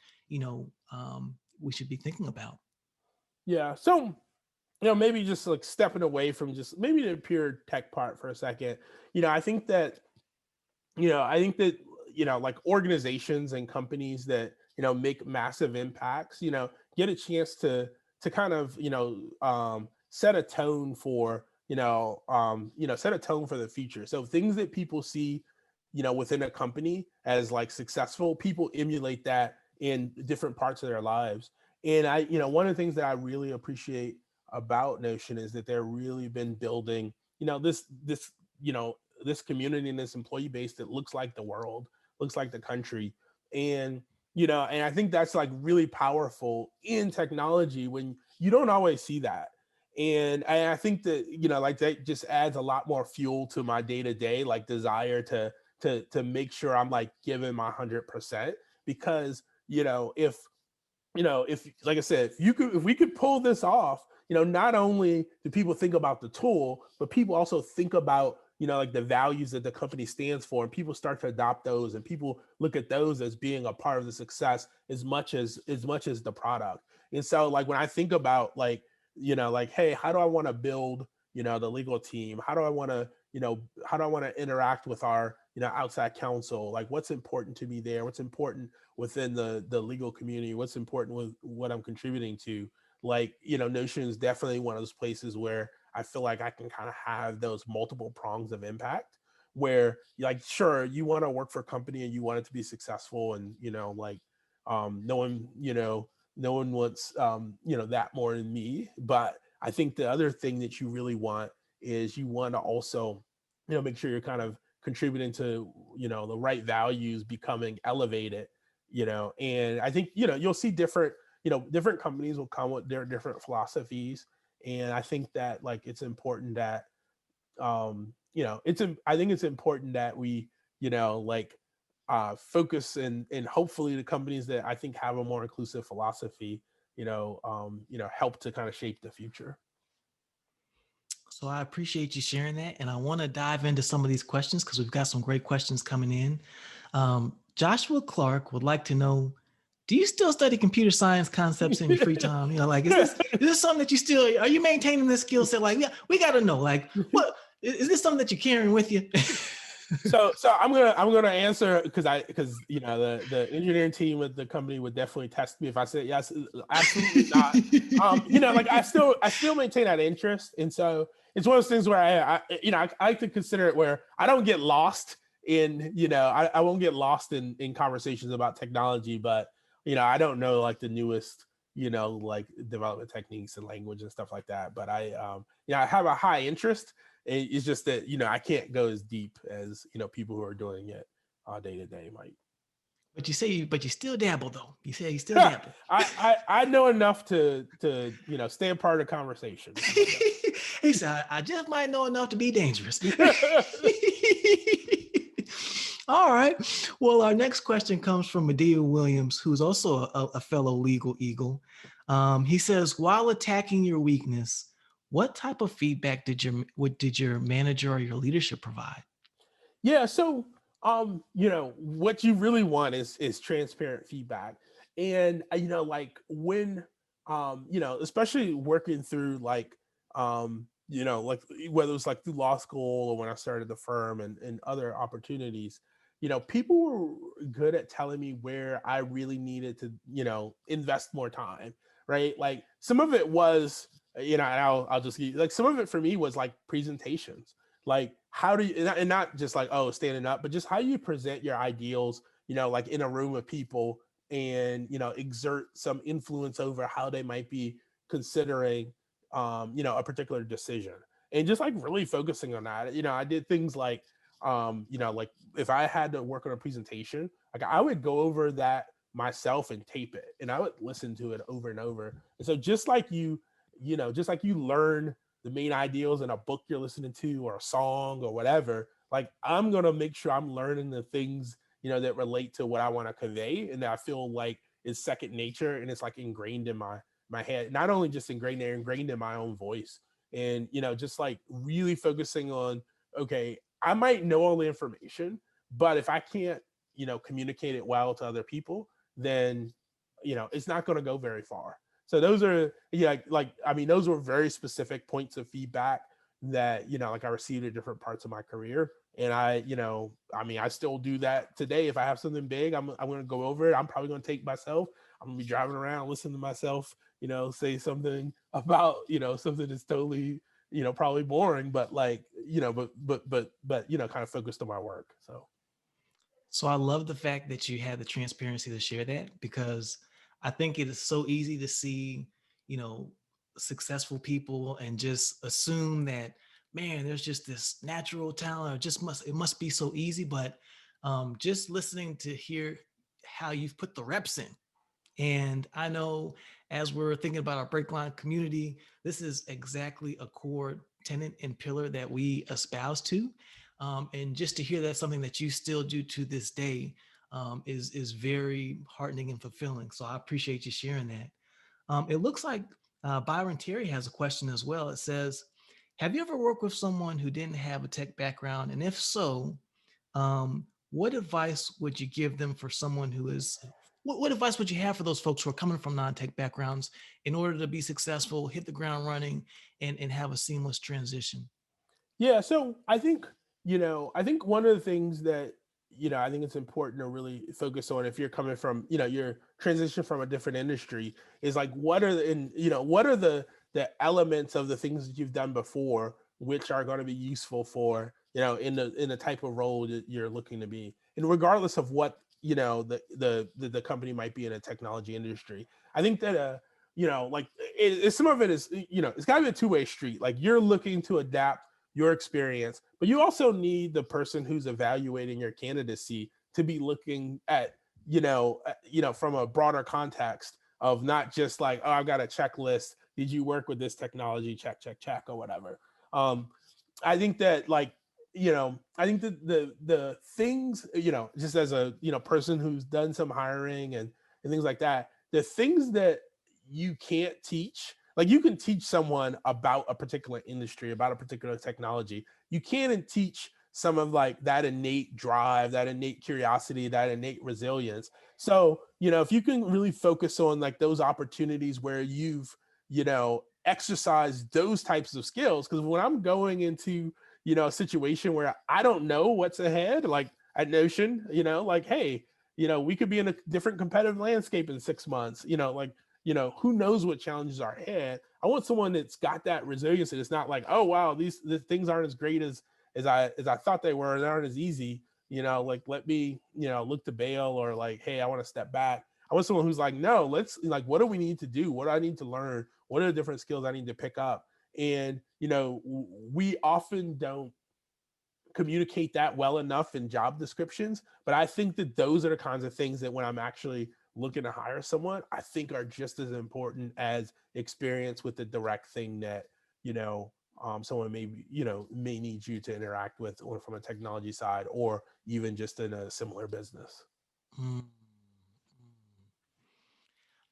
we should be thinking about? Yeah. So, maybe just like stepping away from just maybe the pure tech part for a second. I think that I think that like organizations and companies that make massive impacts, get a chance to kind of set a tone for set a tone for the future. So things that people see within a company as like successful, people emulate that in different parts of their lives. And one of the things that I really appreciate about Notion is that they're really been building this you know this community and this employee base that looks like the world, looks like the country. And and I think that's like really powerful in technology when you don't always see that. And I think that like that just adds a lot more fuel to my day-to-day like desire to make sure I'm like giving my 100%. Because if like I said, if we could pull this off, not only do people think about the tool, but people also think about, like the values that the company stands for, and people start to adopt those, and people look at those as being a part of the success as much as the product. And so like when I think about like, like, hey, how do I want to build, the legal team? How do I want to interact with our, outside counsel? Like what's important to me there? What's important within the legal community? What's important with what I'm contributing to? Like, Notion is definitely one of those places where I feel like I can kind of have those multiple prongs of impact where like, sure, you want to work for a company and you want it to be successful, and like no one, no one wants that more than me. But I think the other thing that you really want is you want to also, make sure you're kind of contributing to, the right values becoming elevated, and I think, you'll see different companies will come with their different philosophies. And I think that like it's important that I think it's important that we like focus, and hopefully the companies that I think have a more inclusive philosophy help to kind of shape the future. So I appreciate you sharing that. And I want to dive into some of these questions because we've got some great questions coming in. Joshua Clark would like to know, do you still study computer science concepts in your free time? Like, is this something that you still, are you maintaining this skill set? Like, yeah, we got to know, like, what, is this something that you're carrying with you? So I'm gonna answer because the engineering team with the company would definitely test me if I said yes. Absolutely not. Like I still maintain that interest, and so it's one of those things where I like to consider it where I don't get lost in I won't get lost in conversations about technology, but I don't know like the newest like development techniques and language and stuff like that. But I have a high interest. It's just that I can't go as deep as people who are doing it day to day might. But you still dabble though. You say you still I, dabble. I know enough to stay a part of the conversation. He said, I just might know enough to be dangerous. All right. Well, our next question comes from Medea Williams, who's also a fellow legal eagle. He says, while attacking your weakness, what type of feedback did your manager or your leadership provide? Yeah, so what you really want is transparent feedback. And like when especially working through like like whether it's like through law school or when I started the firm and other opportunities, people were good at telling me where I really needed to, invest more time, right? Like some of it was, and I'll just like some of it for me was like presentations, like how do you, and not just like, oh, standing up, but just how you present your ideals, like in a room of people, and exert some influence over how they might be considering a particular decision. And just like really focusing on that, I did things like like if I had to work on a presentation, like I would go over that myself and tape it, and I would listen to it over and over. And so just like you learn the main ideals in a book you're listening to or a song or whatever, like I'm going to make sure I'm learning the things, that relate to what I want to convey and that I feel like is second nature and it's like ingrained in my head. Not only just ingrained in my own voice. And just like really focusing on, okay, I might know all the information, but if I can't, communicate it well to other people, then it's not going to go very far. So those are, yeah, like I mean, those were very specific points of feedback that like I received at different parts of my career. And I mean, I still do that today. If I have something big, I'm going to go over it. I'm probably going to take myself. I'm going to be driving around, listen to myself, say something about something that's totally probably boring, but like but kind of focused on my work. So So I love the fact that you had the transparency to share that, because I think it is so easy to see, you know, successful people and just assume that, man, there's just this natural talent, or it must be so easy. But just listening to hear how you've put the reps in. And I know, as we're thinking about our BreakLine community, this is exactly a core tenet and pillar that we espouse to. And just to hear that's something that you still do to this day, is very heartening and fulfilling. So I appreciate you sharing that. It looks like Byron Terry has a question as well. It says, have you ever worked with someone who didn't have a tech background? And if so, what advice would you give them for someone who is, what advice would you have for those folks who are coming from non-tech backgrounds in order to be successful, hit the ground running, and have a seamless transition? yeah, so I think one of the things that I think it's important to really focus on if you're coming from your transition from a different industry is like what are the and what are the elements of the things that you've done before which are going to be useful for in the type of role that you're looking to be, and regardless of what the company might be in a technology industry. I think that like some of it is it's got to be a two-way street. Like you're looking to adapt your experience, but you also need the person who's evaluating your candidacy to be looking at from a broader context of not just like, oh, I've got a checklist, did you work with this technology, check check check or whatever. um I think that like I think that the things just as a person who's done some hiring and things like that, the things that you can't teach, like you can teach someone about a particular industry, about a particular technology. You can't teach some of like that innate drive, that innate curiosity, that innate resilience. So if you can really focus on like those opportunities where you've exercised those types of skills, because when I'm going into a situation where I don't know what's ahead, like at Notion, like, hey, we could be in a different competitive landscape in 6 months, like, who knows what challenges are ahead. I want someone that's got that resilience, and it's not like, oh wow, the things aren't as great as I thought they were, they aren't as easy, like let me, look to bail, or like, hey, I want to step back. I want someone who's like, no, let's like, what do we need to do? What do I need to learn? What are the different skills I need to pick up? And we often don't communicate that well enough in job descriptions, but I think that those are the kinds of things that when I'm actually looking to hire someone, I think are just as important as experience with the direct thing that someone may need you to interact with, or from a technology side, or even just in a similar business. Mm.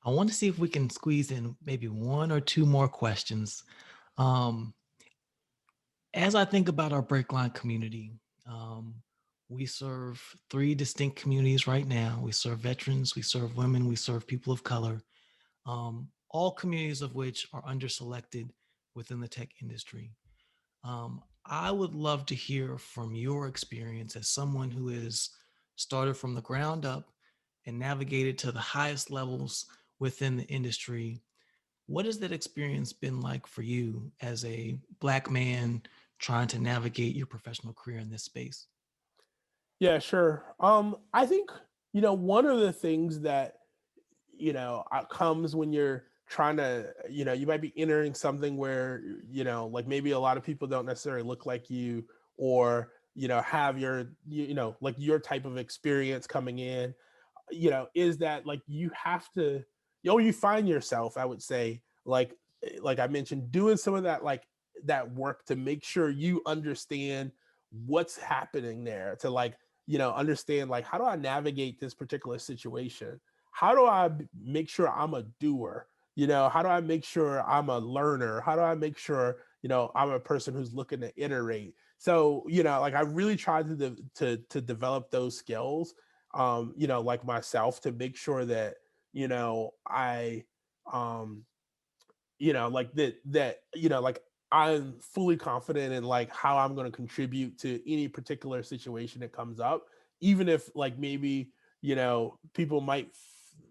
I want to see if we can squeeze in maybe one or two more questions. Um, as I think about our Breakline community, um, we serve three distinct communities right now. We serve veterans, we serve women, we serve people of color, all communities of which are underselected within the tech industry. I would love to hear from your experience as someone who has started from the ground up and navigated to the highest levels within the industry. What has that experience been like for you as a Black man trying to navigate your professional career in this space? Yeah, sure. I think one of the things that comes when you're trying to, you might be entering something where like maybe a lot of people don't necessarily look like you, or have your like your type of experience coming in, is that like you have to, you find yourself, I would say, like I mentioned, doing some of that like that work to make sure you understand what's happening there, to like, understand like, how do I navigate this particular situation? How do I make sure I'm a doer? How do I make sure I'm a learner? How do I make sure, I'm a person who's looking to iterate? So, like I really tried to develop those skills, like myself, to make sure that, I um like like I'm fully confident in like how I'm going to contribute to any particular situation that comes up, even if like maybe, people might,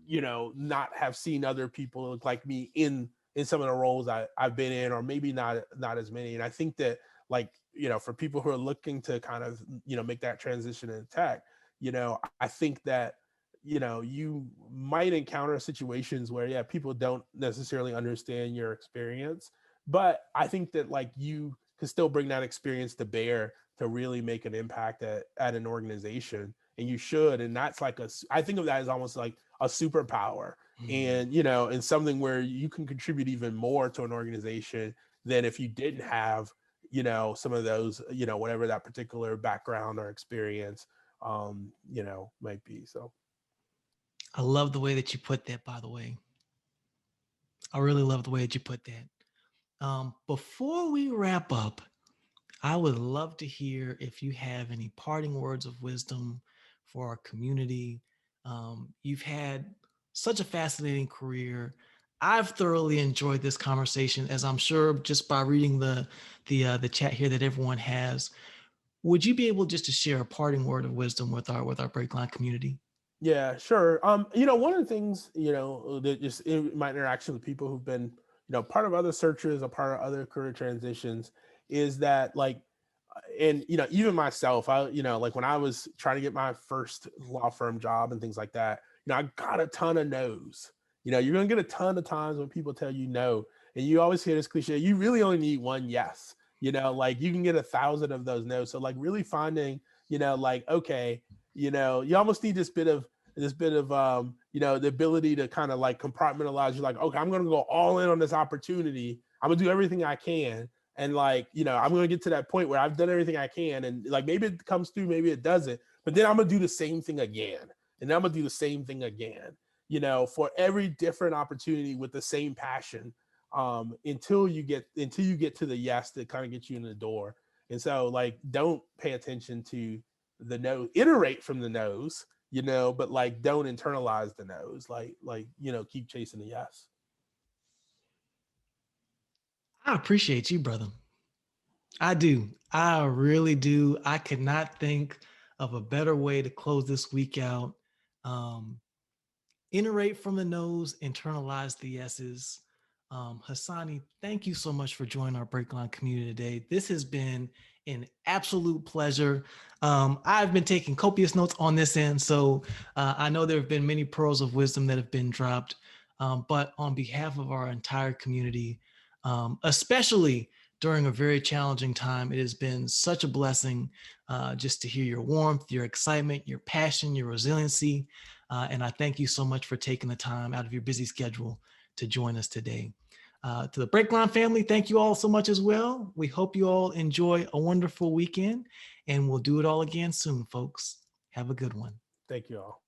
not have seen other people look like me in some of the roles I've been in, or maybe not as many. And I think that, like, for people who are looking to kind of, make that transition in tech, I think that, you might encounter situations where, yeah, people don't necessarily understand your experience, but I think that like you can still bring that experience to bear to really make an impact at an organization, and you should. And that's like I think of that as almost like a superpower, Mm. and and something where you can contribute even more to an organization than if you didn't have, some of those, whatever that particular background or experience, might be. So I love the way that you put that, by the way. I really love the way that you put that. Before we wrap up, I would love to hear if you have any parting words of wisdom for our community. You've had such a fascinating career. I've thoroughly enjoyed this conversation, as I'm sure just by reading the chat here that everyone has. Would you be able just to share a parting word of wisdom with our BreakLine community? yeah, sure. One of the things, that just in my interaction with people who've been, part of other searches, a part of other career transitions, is that like, and even myself, like when I was trying to get my first law firm job and things like that, I got a ton of no's. You're gonna get a ton of times when people tell you no, and you always hear this cliche, you really only need one yes. Like you can get 1,000 of those no's. So like really finding, like, okay, you almost need this bit of the ability to kind of like compartmentalize. You're like, okay, I'm gonna go all in on this opportunity. I'm gonna do everything I can, and like, I'm gonna get to that point where I've done everything I can, and like maybe it comes through, maybe it doesn't, but then I'm gonna do the same thing again, and then I'm gonna do the same thing again, for every different opportunity with the same passion, until you get to the yes that kind of gets you in the door. And so like, don't pay attention to the no, iterate from the no's, but like don't internalize the no's, like keep chasing the yes. I appreciate you, brother. I do. I really do. I could not think of a better way to close this week out. Um, Iterate from the nose, internalize the yeses. Hasani, thank you so much for joining our Breakline community today. This has been an absolute pleasure. I've been taking copious notes on this end, so I know there have been many pearls of wisdom that have been dropped. But on behalf of our entire community, especially during a very challenging time, it has been such a blessing just to hear your warmth, your excitement, your passion, your resiliency. And I thank you so much for taking the time out of your busy schedule to join us today. To the Breakline family, thank you all so much as well. We hope you all enjoy a wonderful weekend, and we'll do it all again soon, folks. Have a good one. Thank you all.